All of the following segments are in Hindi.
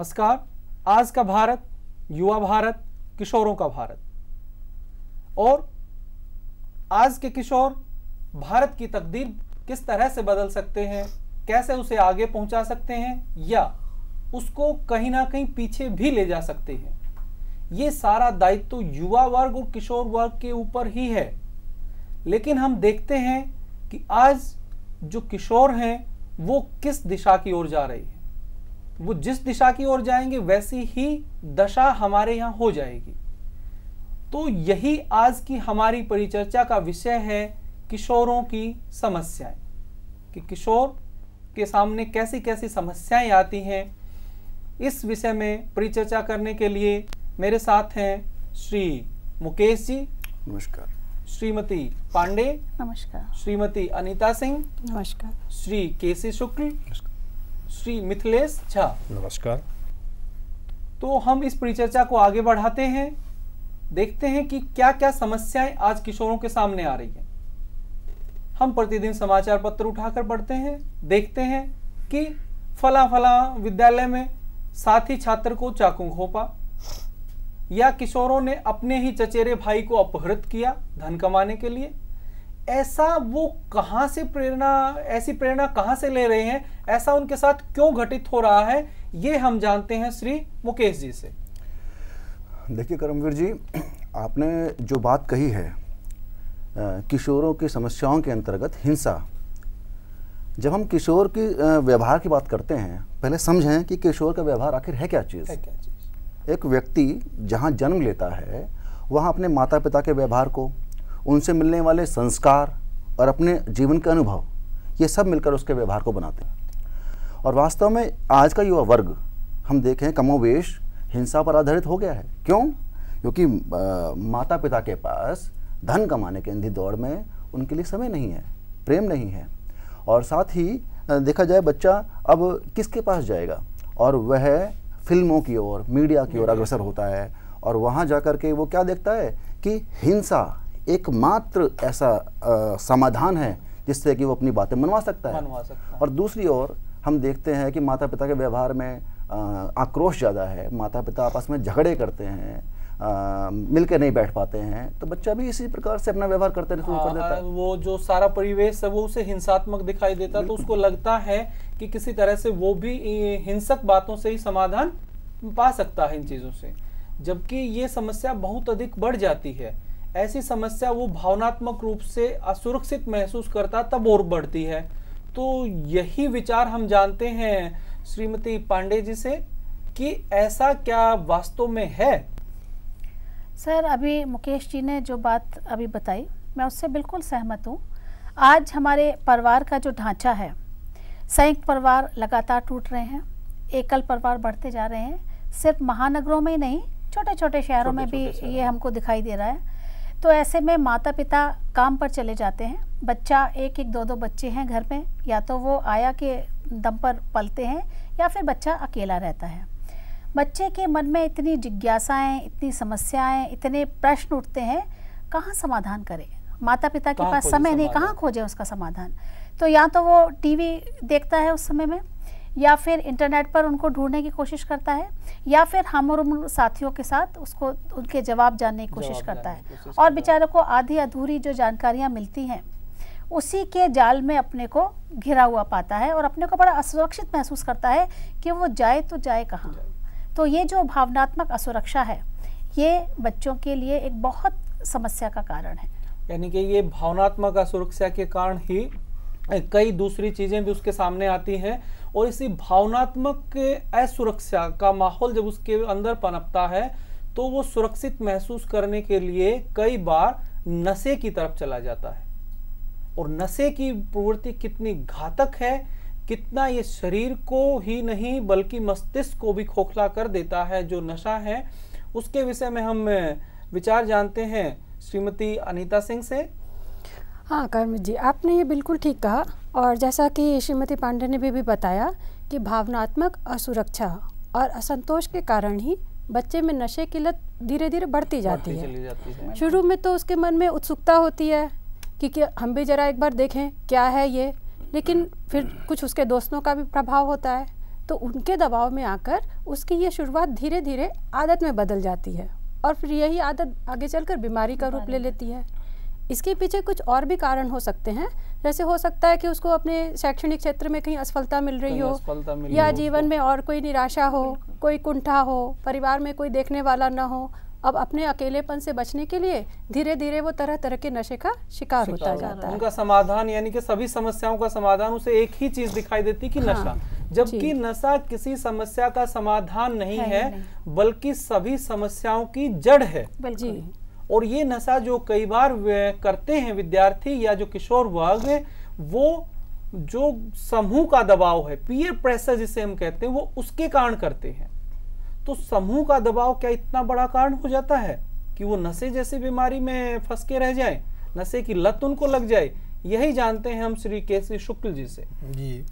नमस्कार। आज का भारत, युवा भारत, किशोरों का भारत। और आज के किशोर भारत की तकदीर किस तरह से बदल सकते हैं, कैसे उसे आगे पहुंचा सकते हैं या उसको कहीं ना कहीं पीछे भी ले जा सकते हैं, ये सारा दायित्व तो युवा वर्ग और किशोर वर्ग के ऊपर ही है। लेकिन हम देखते हैं कि आज जो किशोर हैं वो किस दिशा की ओर जा रहे हैं। वो जिस दिशा की ओर जाएंगे वैसी ही दशा हमारे यहाँ हो जाएगी। तो यही आज की हमारी परिचर्चा का विषय है, किशोरों की समस्याएं। कि किशोर के सामने कैसी कैसी समस्याएं आती हैं, इस विषय में परिचर्चा करने के लिए मेरे साथ हैं श्री मुकेश जी, नमस्कार। श्रीमती पांडे, नमस्कार। श्रीमती अनीता सिंह, नमस्कार। श्री केसी शुक्ल, श्री मिथिलेश झा, नमस्कार। तो हम इस परिचर्चा को आगे बढ़ाते हैं, देखते हैं कि क्या क्या समस्याएं आज किशोरों के सामने आ रही हैं। हम प्रतिदिन समाचार पत्र उठाकर पढ़ते हैं, देखते हैं कि फला फला विद्यालय में साथी छात्र को चाकू घोंपा, या किशोरों ने अपने ही चचेरे भाई को अपहृत किया धन कमाने के लिए। ऐसा वो कहां से ऐसी प्रेरणा कहां से ले रहे हैं, ऐसा उनके साथ क्यों घटित हो रहा है, ये हम जानते हैं श्री मुकेश जी से। देखिए करमवीर जी, आपने जो बात कही है किशोरों की समस्याओं के अंतर्गत हिंसा, जब हम किशोर की व्यवहार की बात करते हैं, पहले समझें कि किशोर का व्यवहार आखिर है क्या चीज़। एक व्यक्ति जहाँ जन्म लेता है वहाँ अपने माता पिता के व्यवहार को, उनसे मिलने वाले संस्कार और अपने जीवन के अनुभव, ये सब मिलकर उसके व्यवहार को बनाते हैं। और वास्तव में आज का युवा वर्ग हम देखें कमोवेश हिंसा पर आधारित हो गया है। क्यों? क्योंकि माता पिता के पास धन कमाने के अंधी दौड़ में उनके लिए समय नहीं है, प्रेम नहीं है। और साथ ही देखा जाए बच्चा अब किसके पास जाएगा, और वह फिल्मों की ओर, मीडिया की ओर अग्रसर होता है। और वहाँ जाकर के वो क्या देखता है कि हिंसा एकमात्र ऐसा समाधान है जिससे कि वो अपनी बातें मनवा सकता है। और दूसरी ओर हम देखते हैं कि माता पिता के व्यवहार में आक्रोश ज़्यादा है, माता पिता आपस में झगड़े करते हैं, मिलकर नहीं बैठ पाते हैं, तो बच्चा भी इसी प्रकार से अपना व्यवहार करते शुरू कर देता है। वो जो सारा परिवेश है वो उसे हिंसात्मक दिखाई देता, तो उसको लगता है कि किसी तरह से वो भी हिंसक बातों से ही समाधान पा सकता है इन चीज़ों से, जबकि ये समस्या बहुत अधिक बढ़ जाती है। ऐसी समस्या वो भावनात्मक रूप से असुरक्षित महसूस करता तब और बढ़ती है। तो यही विचार हम जानते हैं श्रीमती पांडे जी से कि ऐसा क्या वास्तव में है। सर, अभी मुकेश जी ने जो बात अभी बताई, मैं उससे बिल्कुल सहमत हूँ। आज हमारे परिवार का जो ढांचा है, संयुक्त परिवार लगातार टूट रहे हैं, एकल परिवार बढ़ते जा रहे हैं। सिर्फ महानगरों में ही नहीं, छोटे छोटे शहरों में भी ये हमको दिखाई दे रहा है। तो ऐसे में माता पिता काम पर चले जाते हैं, बच्चा एक एक दो दो बच्चे हैं घर में, या तो वो आया के दम पर पलते हैं या फिर बच्चा अकेला रहता है। बच्चे के मन में इतनी जिज्ञासाएं, इतनी समस्याएं, इतने प्रश्न उठते हैं, कहाँ समाधान करें। माता पिता के पास समय नहीं, कहाँ खोजे उसका समाधान। तो या तो वो टीवी देखता है उस समय में, या फिर इंटरनेट पर उनको ढूंढने की कोशिश करता है, या फिर हम और उन साथियों के साथ उसको उनके जवाब जानने की कोशिश करता है। और बेचारे को आधी अधूरी जो जानकारियाँ मिलती हैं उसी के जाल में अपने को घिरा हुआ पाता है और अपने को बड़ा असुरक्षित महसूस करता है कि वो जाए तो जाए कहाँ। तो ये जो भावनात्मक असुरक्षा है, ये बच्चों के लिए एक बहुत समस्या का कारण है। यानी कि ये भावनात्मक असुरक्षा के कारण ही कई दूसरी चीजें भी उसके सामने आती हैं, और इसी भावनात्मक असुरक्षा का माहौल जब उसके अंदर पनपता है तो वो सुरक्षित महसूस करने के लिए कई बार नशे की तरफ चला जाता है। और नशे की प्रवृत्ति कितनी घातक है, कितना ये शरीर को ही नहीं बल्कि मस्तिष्क को भी खोखला कर देता है जो नशा है, उसके विषय में हम विचार जानते हैं श्रीमती अनीता सिंह से। हाँ कर्म जी, आपने ये बिल्कुल ठीक कहा। और जैसा कि श्रीमती पांडे ने भी बताया कि भावनात्मक असुरक्षा और असंतोष के कारण ही बच्चे में नशे की लत धीरे धीरे बढ़ती जाती है। शुरू में तो उसके मन में उत्सुकता होती है कि हम भी जरा एक बार देखें क्या है ये, लेकिन फिर कुछ उसके दोस्तों का भी प्रभाव होता है, तो उनके दबाव में आकर उसकी ये शुरुआत धीरे धीरे आदत में बदल जाती है और फिर यही आदत आगे चलकर बीमारी का रूप ले लेती है। इसके पीछे कुछ और भी कारण हो सकते हैं, जैसे हो सकता है कि उसको अपने शैक्षणिक क्षेत्र में कहीं असफलता मिल रही हो, या जीवन में और कोई निराशा हो, कोई कुंठा हो, परिवार में कोई देखने वाला न हो। अब अपने अकेलेपन से बचने के लिए धीरे धीरे वो तरह तरह के नशे का शिकार होता जाता है। उनका समाधान यानी कि सभी समस्याओं का समाधान उसे एक ही चीज दिखाई देती कि नशा, जबकि नशा किसी समस्या का समाधान नहीं है, बल्कि सभी समस्याओं की जड़ है। जी। और ये नशा जो कई बार करते हैं विद्यार्थी या जो किशोर वर्ग है, वो जो समूह का दबाव है, पीयर प्रेशर जिसे हम कहते हैं, वो उसके कारण करते हैं। तो समूह का दबाव क्या इतना बड़ा कारण हो जाता है कि वो नशे जैसी बीमारी में फंस के रह जाए, नशे की लत उनको लग जाए? यही जानते हैं हम श्री केसी शुक्ल जी से। जी,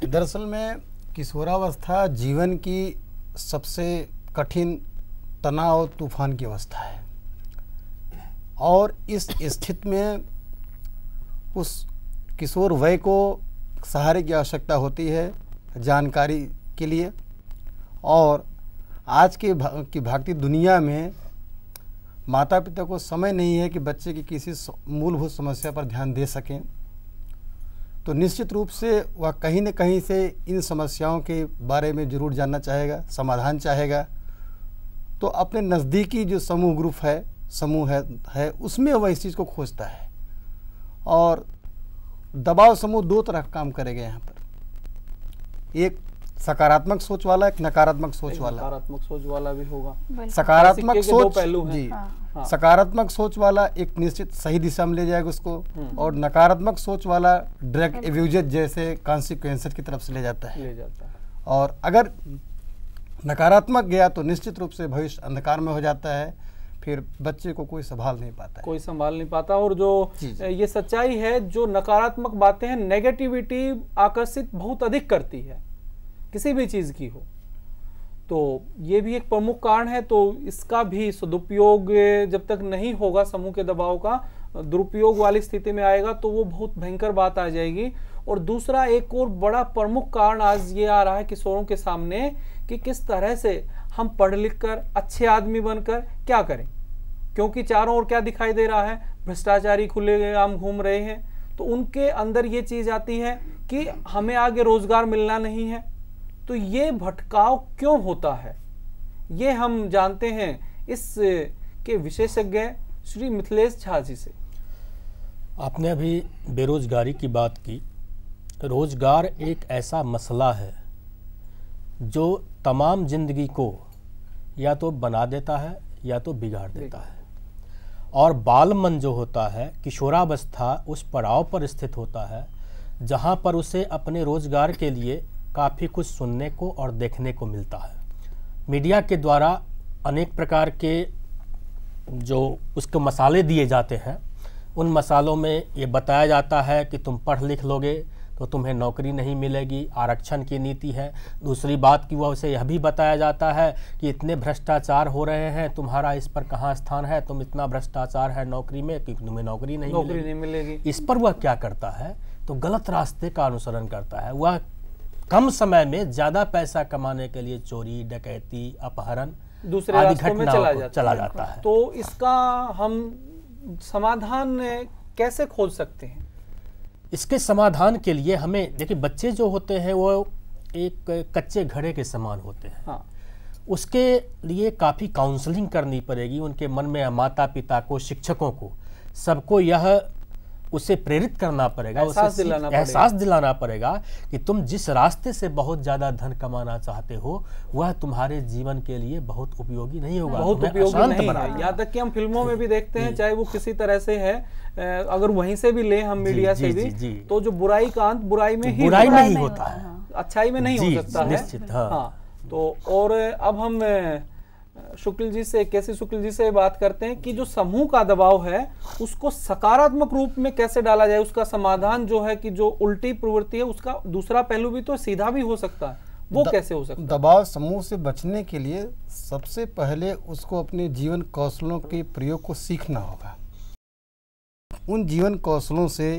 दरअसल में किशोरावस्था जीवन की सबसे कठिन तनाव तूफान की अवस्था है, और इस स्थिति में उस किशोर वय को सहारे की आवश्यकता होती है जानकारी के लिए। और आज की भागती दुनिया में माता पिता को समय नहीं है कि बच्चे की किसी मूलभूत समस्या पर ध्यान दे सकें, तो निश्चित रूप से वह कहीं न कहीं से इन समस्याओं के बारे में ज़रूर जानना चाहेगा, समाधान चाहेगा। तो अपने नज़दीकी जो समूह है उसमें वह इस चीज़ को खोजता है। और दबाव समूह दो तरह का काम करेगा यहाँ पर, एक सकारात्मक सोच वाला, एक नकारात्मक सोच वाला। नकारात्मक सोच वाला भी होगा। सकारात्मक सोच जी, हाँ। सकारात्मक सोच वाला एक निश्चित सही दिशा में ले जाएगा उसको, और नकारात्मक सोच वाला ड्रग एब्यूजर जैसे कॉन्सिक्वेंसेस की तरफ से ले जाता है। और अगर नकारात्मक गया तो निश्चित रूप से भविष्य अंधकार में हो जाता है, फिर बच्चे को कोई संभाल नहीं पाता। और जो ये सच्चाई है, जो नकारात्मक बातें हैं, नेगेटिविटी आकर्षित बहुत अधिक करती है, किसी भी चीज की हो। तो ये भी एक प्रमुख कारण है। तो इसका भी सदुपयोग जब तक नहीं होगा, समूह के दबाव का दुरुपयोग वाली स्थिति में आएगा तो वो बहुत भयंकर बात आ जाएगी। और दूसरा एक और बड़ा प्रमुख कारण आज ये आ रहा है किशोरों के सामने कि किस तरह से हम पढ़ लिख कर अच्छे आदमी बनकर क्या करें, क्योंकि चारों ओर क्या दिखाई दे रहा है, भ्रष्टाचारी खुलेआम घूम रहे हैं। तो उनके अंदर ये चीज आती है कि हमें आगे रोजगार मिलना नहीं है। तो ये भटकाव क्यों होता है, ये हम जानते हैं इस के विशेषज्ञ श्री मिथिलेश झा जी से। आपने अभी बेरोजगारी की बात की। रोजगार एक ऐसा मसला है जो तमाम जिंदगी को या तो बना देता है या तो बिगाड़ देता है। और बाल मन जो होता है, किशोरावस्था उस पड़ाव पर स्थित होता है जहाँ पर उसे अपने रोजगार के लिए काफ़ी कुछ सुनने को और देखने को मिलता है। मीडिया के द्वारा अनेक प्रकार के जो उसके मसाले दिए जाते हैं, उन मसालों में ये बताया जाता है कि तुम पढ़ लिख लोगे तो तुम्हें नौकरी नहीं मिलेगी, आरक्षण की नीति है। दूसरी बात कि वह उसे यह भी बताया जाता है कि इतने भ्रष्टाचार हो रहे हैं, तुम्हारा इस पर कहाँ स्थान है, तुम इतना भ्रष्टाचार है नौकरी में कि तुम्हें नौकरी नहीं मिलेगी। इस पर वह क्या करता है, तो गलत रास्ते का अनुसरण करता है। वह कम समय में ज्यादा पैसा कमाने के लिए चोरी, डकैती, अपहरण, दूसरे रास्तों में चला जाता है। तो इसका हम समाधान कैसे खोज सकते हैं? इसके समाधान के लिए हमें देखिए, बच्चे जो होते हैं वो एक कच्चे घड़े के समान होते हैं। हाँ। उसके लिए काफ़ी काउंसलिंग करनी पड़ेगी। उनके मन में माता पिता को, शिक्षकों को, सबको यह उसे प्रेरित करना पड़ेगा, एहसास दिलाना पड़ेगा कि तुम जिस रास्ते से बहुत ज़्यादा धन कमाना चाहते हो वह तुम्हारे जीवन के लिए बहुत उपयोगी नहीं होगा, बहुत उपयोगी नहीं है। यहाँ तक कि हम फिल्मों में भी देखते हैं, चाहे वो किसी तरह से है, अगर वहीं से भी ले हम मीडिया से भी, तो जो बुराई का अंत बुराई में ही होता है, अच्छाई में नहीं हो सकता है। निश्चित। हाँ। तो और अब हम शुक्ल जी से, केसी शुक्ल जी से बात करते हैं कि जो समूह का दबाव है उसको सकारात्मक रूप में कैसे डाला जाए। उसका समाधान जो है कि जो उल्टी प्रवृत्ति है उसका दूसरा पहलू भी तो सीधा भी हो सकता है, वो कैसे हो सकता है? दबाव समूह से बचने के लिए सबसे पहले उसको अपने जीवन कौशलों के प्रयोग को सीखना होगा। उन जीवन कौशलों से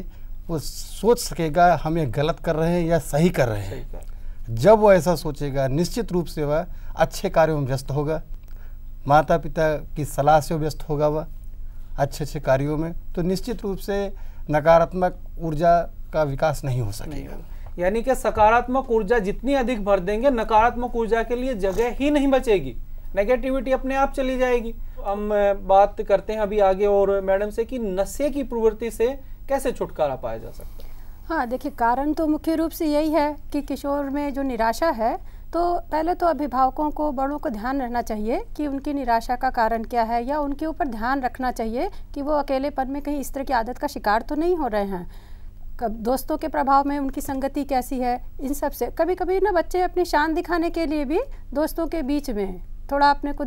वो सोच सकेगा हम ये गलत कर रहे हैं या सही कर रहे हैं। जब वो ऐसा सोचेगा निश्चित रूप से वह अच्छे कार्यों में व्यस्त होगा, माता पिता की सलाह से व्यस्त होगा वह अच्छे अच्छे कार्यों में, तो निश्चित रूप से नकारात्मक ऊर्जा का विकास नहीं हो सकेगा। यानी कि सकारात्मक ऊर्जा जितनी अधिक भर देंगे, नकारात्मक ऊर्जा के लिए जगह ही नहीं बचेगी, नेगेटिविटी अपने आप चली जाएगी। हम बात करते हैं अभी आगे और मैडम से कि नशे की प्रवृत्ति से कैसे छुटकारा पाया जा सकता है। हाँ, देखिए कारण तो मुख्य रूप से यही है कि किशोर में जो निराशा है, तो पहले तो अभिभावकों को, बड़ों को ध्यान रखना चाहिए कि उनकी निराशा का कारण क्या है, या उनके ऊपर ध्यान रखना चाहिए कि वो अकेलेपन में कहीं इस तरह की आदत का शिकार तो नहीं हो रहे हैं। दोस्तों के प्रभाव में उनकी संगति कैसी है, इन सब से कभी कभी ना बच्चे अपनी शान दिखाने के लिए भी दोस्तों के बीच में थोड़ा अपने को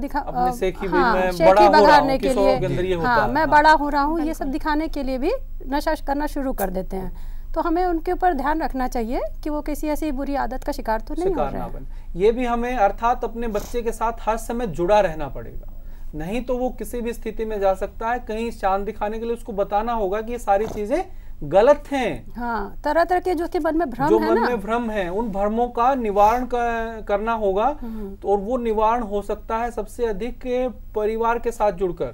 शेखी बघाड़ने के लिए, हाँ मैं बड़ा हो रहा हूँ, ये सब दिखाने के लिए भी नशा करना शुरू कर देते हैं। तो हमें उनके ऊपर ध्यान रखना चाहिए कि वो किसी ऐसी बुरी आदत का शिकार तो नहीं हो रहा है। ये भी हमें अर्थात अपने बच्चे के साथ हर समय जुड़ा रहना पड़ेगा, नहीं तो वो किसी भी स्थिति में जा सकता है। कहीं शान दिखाने के लिए उसको बताना होगा कि ये सारी चीजें गलत हैं। हाँ, तरह तरह के जो मन में भ्रम जो है मन ना, में भ्रम है, उन भ्रमों का निवारण करना होगा। और वो निवारण हो सकता है सबसे अधिक परिवार के साथ जुड़कर।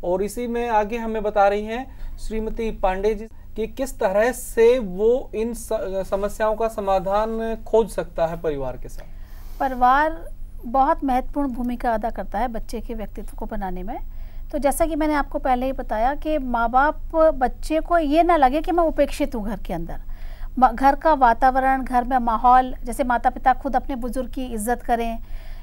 और इसी में आगे हमें बता रही हैं श्रीमती पांडे जी कि किस तरह से वो इन समस्याओं का समाधान खोज सकता है परिवार के साथ। परिवार बहुत महत्वपूर्ण भूमिका अदा करता है बच्चे के व्यक्तित्व को बनाने में। तो जैसा कि मैंने आपको पहले ही बताया कि माँ बाप बच्चे को ये ना लगे कि मैं उपेक्षित हूँ घर के अंदर। घर का वातावरण, घर में माहौल, जैसे माता पिता खुद अपने बुजुर्ग की इज्जत करें,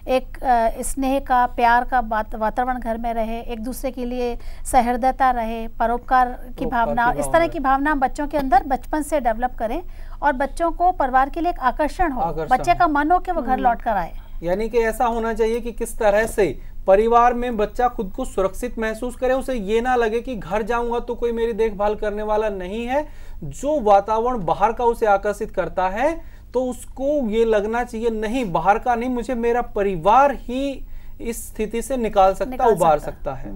एक स्नेह का, प्यार का वातावरण घर में रहे, एक दूसरे के लिए सहृदयता रहे, परोपकार की भावना, इस तरह की भावना बच्चों के अंदर बचपन से डेवलप करें और बच्चों को परिवार के लिए एक आकर्षण हो, बच्चे का मन हो कि वो घर लौट कर आए। यानी कि ऐसा होना चाहिए कि किस तरह से परिवार में बच्चा खुद को सुरक्षित महसूस करे, उसे ये ना लगे कि घर जाऊंगा तो कोई मेरी देखभाल करने वाला नहीं है। जो वातावरण बाहर का उसे आकर्षित करता है तो उसको ये लगना चाहिए नहीं, बाहर का नहीं, मुझे मेरा परिवार ही इस स्थिति से निकाल सकता, उबार सकता है।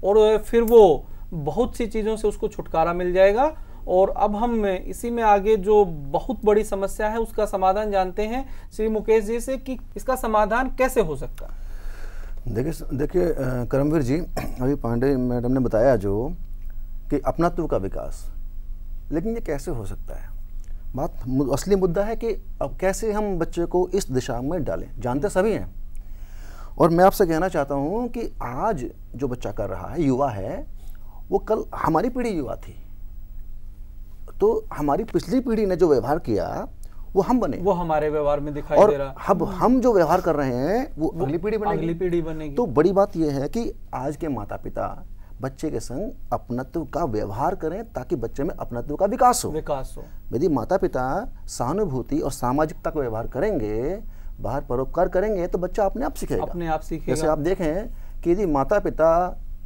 और फिर वो बहुत सी चीजों से उसको छुटकारा मिल जाएगा। और अब हम इसी में आगे जो बहुत बड़ी समस्या है उसका समाधान जानते हैं श्री मुकेश जी से कि इसका समाधान कैसे हो सकता है। देखिए करमवीर जी, अभी पांडे मैडम ने बताया जो कि अपनात्व का विकास, लेकिन ये कैसे हो सकता है। बात असली मुद्दा है कि अब कैसे हम बच्चे को इस दिशा में डालें। जानते सभी हैं, और मैं आपसे कहना चाहता हूँ कि आज जो बच्चा कर रहा है, युवा है, वो कल हमारी पीढ़ी युवा थी। तो हमारी पिछली पीढ़ी ने जो व्यवहार किया वो हम बने, वो हमारे व्यवहार में दिखाई दे रहा है। अब हम जो व्यवहार कर रहे हैं वो अगली पीढ़ी बनेगी। तो बड़ी बात यह है कि आज के माता पिता बच्चे के संग अपनत्व का व्यवहार करें ताकि बच्चे में अपनत्व का विकास हो। यदि माता पिता सहानुभूति और सामाजिकता का व्यवहार करेंगे, बाहर परोपकार करेंगे, तो बच्चा अपने आप सीखेगा। जैसे आप देखें कि यदि माता पिता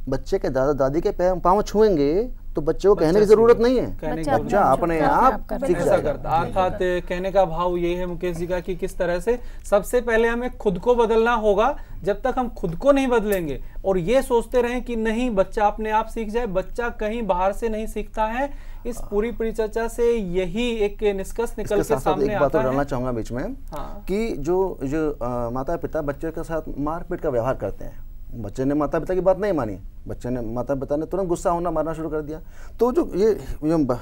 बच्चे के दादा दादी के पाँव छुएंगे तो बच्चे को कहने की जरूरत नहीं है, बच्चा अपने आप सीख जाएगा। अर्थात कहने का भाव ये है मुकेश जी का कि किस तरह से सबसे पहले हमें खुद को बदलना होगा। जब तक हम खुद को नहीं बदलेंगे और ये सोचते रहें कि नहीं बच्चा अपने आप सीख जाए, बच्चा कहीं बाहर से नहीं सीखता है। इस पूरी परिचर्चा से यही एक निष्कर्ष निकल के सामने आता है। डालना चाहूंगा बीच में कि जो माता पिता बच्चे के साथ मारपीट का व्यवहार करते हैं, बच्चे ने माता पिता की बात नहीं मानी, बच्चे ने माता पिता ने तुरंत गुस्सा होना, मारना शुरू कर दिया। तो जो ये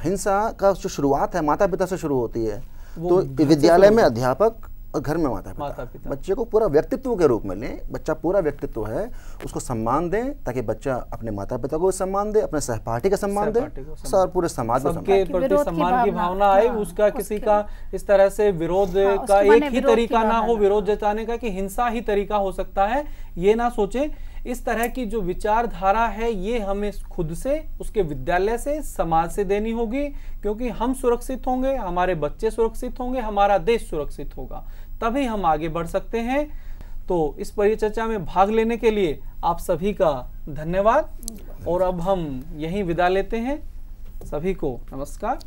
हिंसा का जो शुरुआत है माता पिता से शुरू होती है। तो विद्यालय में अध्यापक और घर में माता पिता बच्चे को पूरा व्यक्तित्व के रूप में लें। बच्चा पूरा व्यक्तित्व है, उसको सम्मान दें ताकि बच्चा अपने माता पिता को सम्मान दे, अपने सहपाठी का सम्मान दे, और पूरे समाज को सबके प्रति सम्मान की भावना आए। उसका किसी का इस तरह से विरोध का एक ही तरीका ना हो विरोध जताने का कि हिंसा ही तरीका हो सकता है, ये ना सोचे। इस तरह की जो विचारधारा है ये हमें खुद से, उसके विद्यालय से, समाज से देनी होगी। क्योंकि हम सुरक्षित होंगे, हमारे बच्चे सुरक्षित होंगे, हमारा देश सुरक्षित होगा, तभी हम आगे बढ़ सकते हैं। तो इस परिचर्चा में भाग लेने के लिए आप सभी का धन्यवाद। और अब हम यहीं विदा लेते हैं। सभी को नमस्कार।